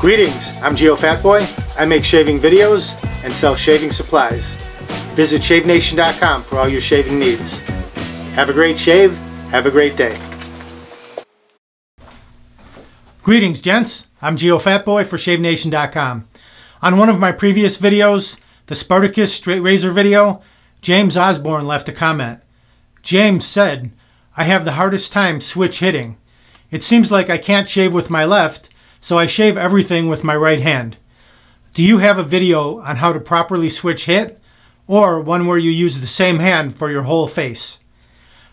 Greetings, I'm Geofatboy. I make shaving videos and sell shaving supplies. Visit shavenation.com for all your shaving needs. Have a great shave, have a great day. Greetings gents, I'm Geofatboy for shavenation.com. On one of my previous videos, the Spartacus straight razor video, James Osborne left a comment. James said, I have the hardest time switch hitting. It seems like I can't shave with my left, so I shave everything with my right hand. Do you have a video on how to properly switch hit, or one where you use the same hand for your whole face?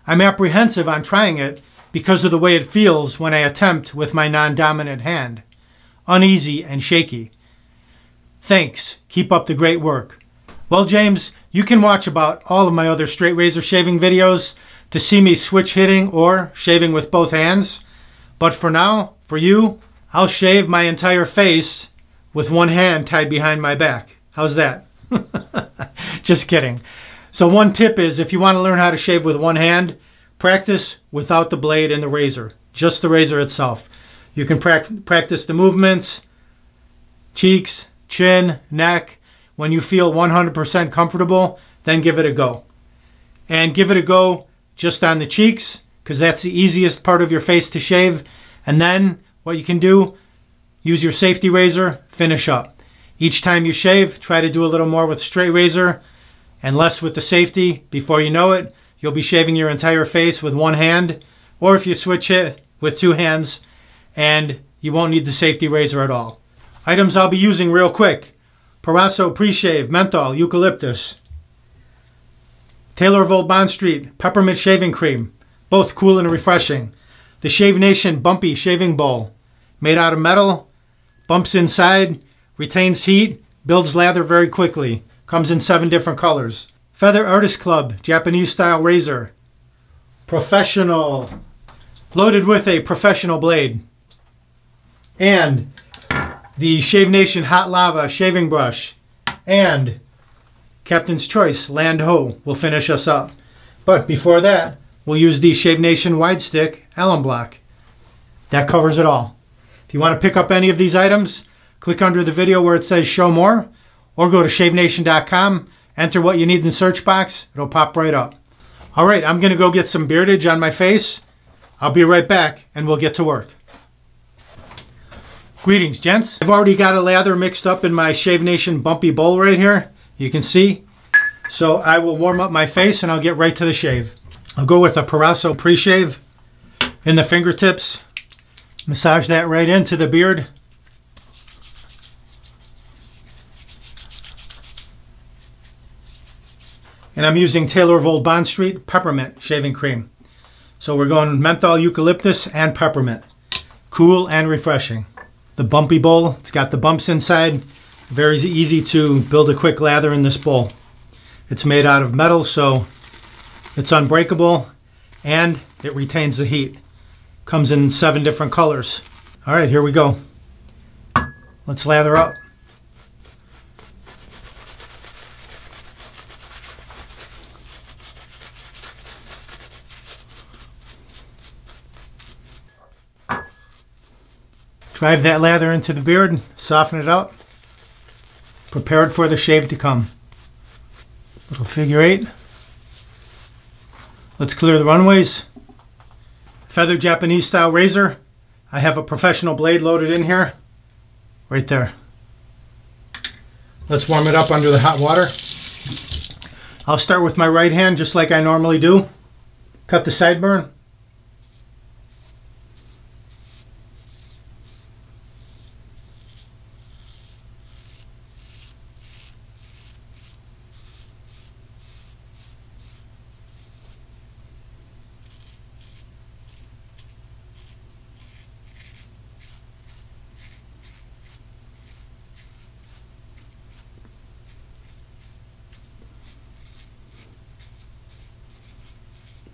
I'm apprehensive on trying it because of the way it feels when I attempt with my non-dominant hand. Uneasy and shaky. Thanks. Keep up the great work. Well, James, you can watch about all of my other straight razor shaving videos to see me switch hitting or shaving with both hands. But for now, for you, I'll shave my entire face with one hand tied behind my back. How's that? Just kidding. So one tip is, if you want to learn how to shave with one hand, practice without the blade and the razor. Just the razor itself. You can practice the movements, cheeks, chin, neck. When you feel 100% comfortable, then give it a go. And give it a go just on the cheeks, because that's the easiest part of your face to shave. And then what you can do, use your safety razor, finish up. Each time you shave, try to do a little more with the straight razor and less with the safety. Before you know it, you'll be shaving your entire face with one hand, or if you switch it, with two hands, and you won't need the safety razor at all. Items I'll be using real quick. Parasso Pre-Shave, Menthol, Eucalyptus. Taylor of Old Bond Street, Peppermint Shaving Cream, both cool and refreshing. The Shave Nation Bumpy Shaving Bowl, made out of metal, bumps inside, retains heat, builds lather very quickly. Comes in 7 different colors. Feather Artist Club, Japanese style razor. Professional, loaded with a professional blade. And the Shave Nation Hot Lava shaving brush. And Captain's Choice Land Hoe will finish us up. But before that, we'll use the Shave Nation Wide Stick Alum Block. That covers it all. If you want to pick up any of these items, click under the video where it says Show More, or go to shavenation.com, enter what you need in the search box, it'll pop right up. Alright, I'm going to go get some beardage on my face. I'll be right back and we'll get to work. Greetings gents. I've already got a lather mixed up in my Shave Nation Bumpy Bowl right here. You can see. So I will warm up my face and I'll get right to the shave. I'll go with a Parasso Pre-Shave in the fingertips. Massage that right into the beard. And I'm using Taylor of Old Bond Street Peppermint Shaving Cream. So we're going menthol, eucalyptus, and peppermint. Cool and refreshing. The Bumpy Bowl, it's got the bumps inside. Very easy to build a quick lather in this bowl. It's made out of metal, so it's unbreakable and it retains the heat. Comes in 7 different colors. All right, here we go. Let's lather up. Drive that lather into the beard, soften it up. Prepared for the shave to come. Little figure 8. Let's clear the runways. Feather Japanese style razor. I have a professional blade loaded in here. Right there. Let's warm it up under the hot water. I'll start with my right hand just like I normally do. Cut the sideburn.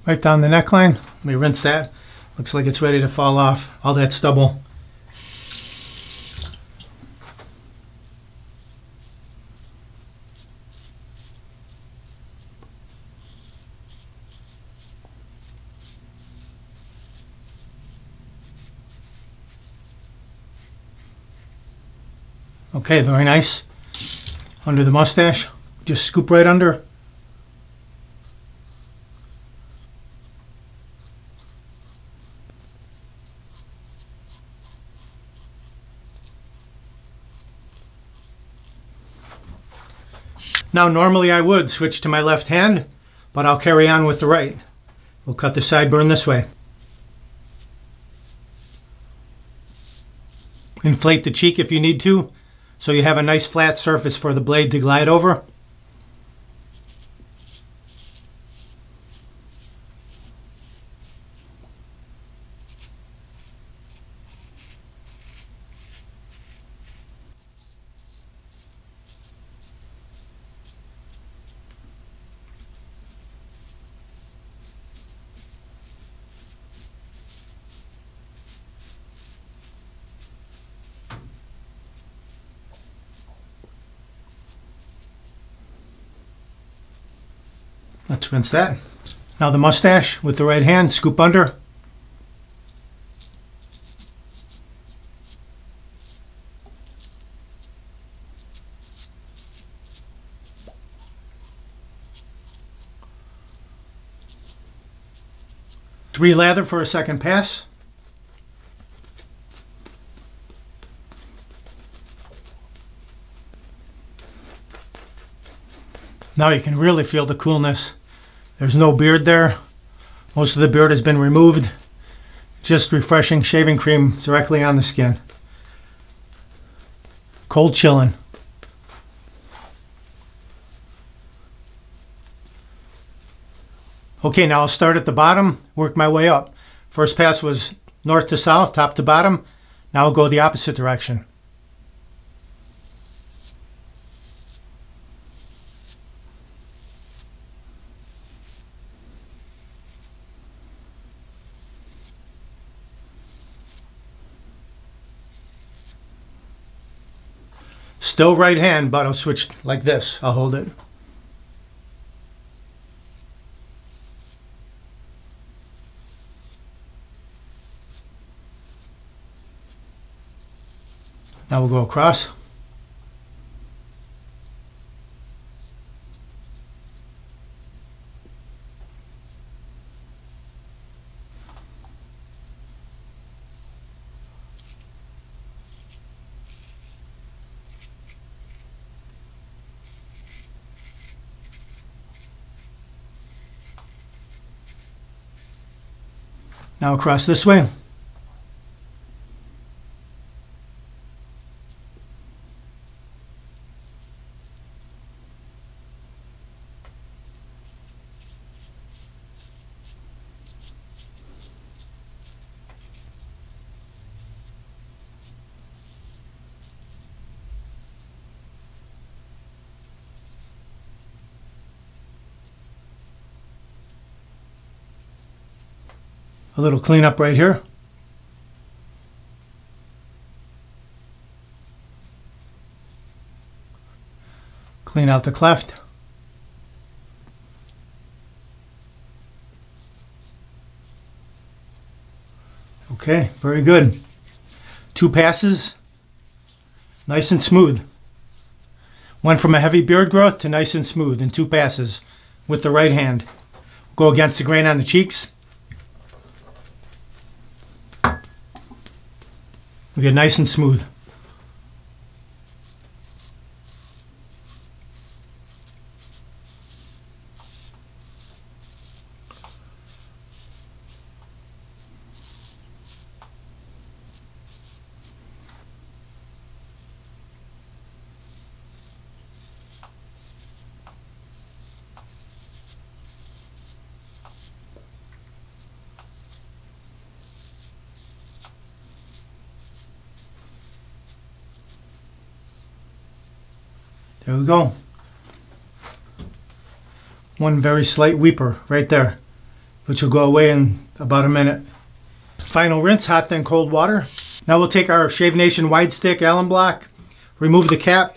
Right down the neckline. Let me rinse that. Looks like it's ready to fall off. All that stubble. Okay, very nice. Under the mustache, just scoop right under. Now normally I would switch to my left hand, but I'll carry on with the right. We'll cut the sideburn this way. Inflate the cheek if you need to, so you have a nice flat surface for the blade to glide over. Let's rinse that. Now the mustache with the right hand, scoop under. Relather for a second pass. Now you can really feel the coolness. There's no beard there. Most of the beard has been removed. Just refreshing shaving cream directly on the skin. Cold chillin'. Okay, now I'll start at the bottom, work my way up. First pass was north to south, top to bottom. Now I'll go the opposite direction. Still right hand, but I'll switch like this. I'll hold it. Now we'll go across. Now across this way. A little cleanup right here. Clean out the cleft. Okay, very good. 2 passes, nice and smooth. Went from a heavy beard growth to nice and smooth in 2 passes with the right hand. Go against the grain on the cheeks. We get nice and smooth. There we go. One very slight weeper right there, which will go away in about a minute. Final rinse, hot then cold water. Now we'll take our Shave Nation wide stick Allen block, remove the cap,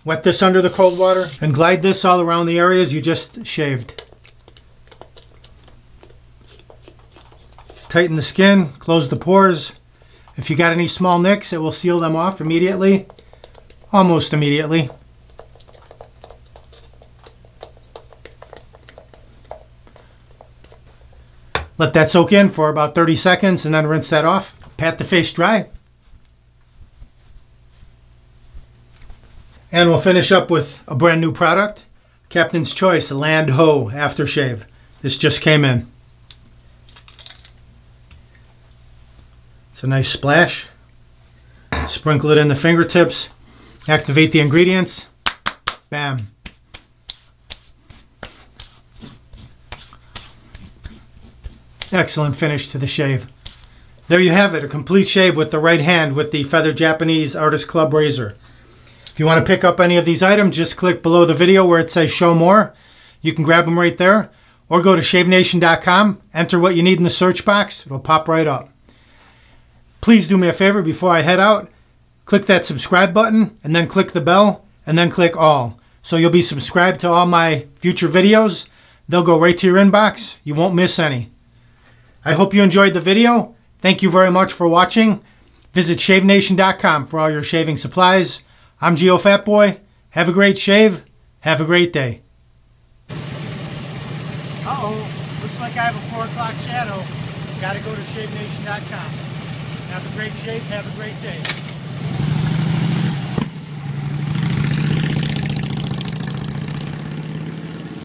wet this under the cold water, and glide this all around the areas you just shaved. Tighten the skin, close the pores. If you got any small nicks, it will seal them off immediately. almost immediately. Let that soak in for about 30 seconds and then rinse that off. Pat the face dry. And we'll finish up with a brand new product. Captain's Choice Land Ho Aftershave. This just came in. It's a nice splash. Sprinkle it in the fingertips. Activate the ingredients. Bam. Excellent finish to the shave. There you have it, a complete shave with the right hand with the Feather Japanese Artist Club razor. If you want to pick up any of these items, just click below the video where it says show more. You can grab them right there, or go to shavenation.com, enter what you need in the search box, it'll pop right up. Please do me a favor before I head out, click that subscribe button, and then click the bell, and then click all. So you'll be subscribed to all my future videos. They'll go right to your inbox. You won't miss any. I hope you enjoyed the video. Thank you very much for watching. Visit shavenation.com for all your shaving supplies. I'm Geofatboy. Have a great shave. Have a great day. Uh-oh. Looks like I have a 4 o'clock shadow. Got to go to shavenation.com. Have a great shave. Have a great day.